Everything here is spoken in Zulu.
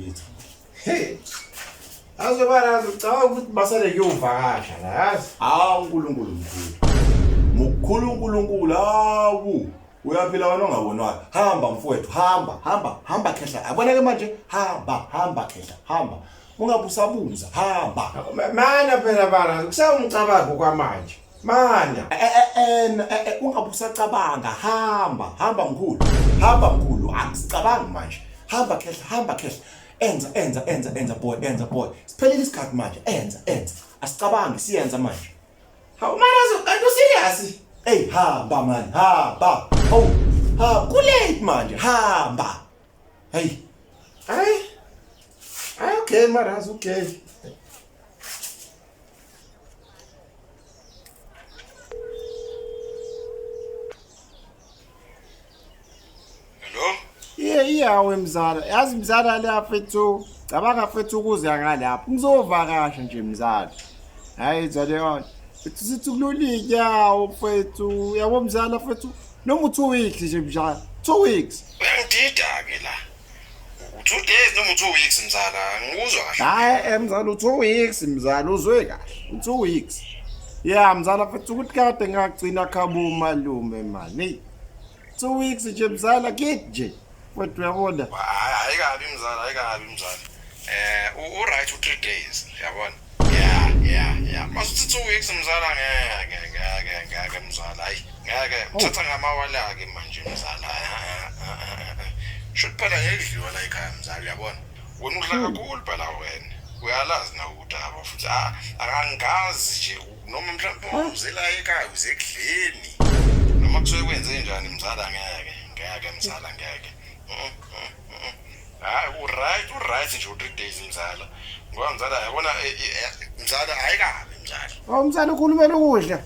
mfethu. Hey. Azobana ucabanga ukuthi basale kuyovakasha la yazi. Hawu uNkulunkulu mkhulu. Mukhulu uNkulunkulu hawu. Uyaphila wena ongabonwayo. Hamba mfowethu, hamba khehla. Abonake manje, hamba khehla, hamba. Ungabusabuza, hamba. Mana phela bana, kusawumcabango kwamanje. Mana. Ungabusacabanga, hamba mkhulu. Hamba mkhulu, akusicabangi manje. Hamba khehla. Enza boy. Siphelile isikhathi manje, enza. Asicabangi siyenza manje. Hawu mana kanti userious? Hey, hamba man, hamba. Oh, kulate manje, hamba. Hey. Ay, okay marazi, okay. Hello? Iyawe mzala, yazi mzala lapha ethu. Cabanga fethu ukuze ngalapha. Ngizovakasha nje mzala. Hayi mzala yona. Fethu sithi kulolinya fethu. Yabo mzala fethu. Noma 2 weeks nje mzala. 2 weeks. Uyangidida ke la. 2 days noma 2 weeks mzala, ngikuzwa kahle. Hayi mzala 2 weeks mzala uzwe kahle. 2 weeks. Yeah mzala fethu ukuthi kade ngagcina khabo malume mani. 2 weeks nje mzala kithi nje. Wethu uyabona. Ayikabi mzala. U-right u3 days, yabona? Yeah. Masuthi 2 weeks mzala ngeke mzala. Hayi, ngeke. Uthatha ngamawala ke manje mzala. Should phela ngedliwa la ekhaya mzala, uyabona? Wena udla kakhulu phela wena. Uyalazi na ukuthi aba futhi akangazi nje noma mhlawumbe uzela ekhaya uzekudleni. Noma kusuke kwenze njani mzala ngeke mzala ngeke. Hayi u-right nje u3 days mzala. Ngoba mzala yabona mzala ayikabi mzala. Mzala ukhulumela ukudla.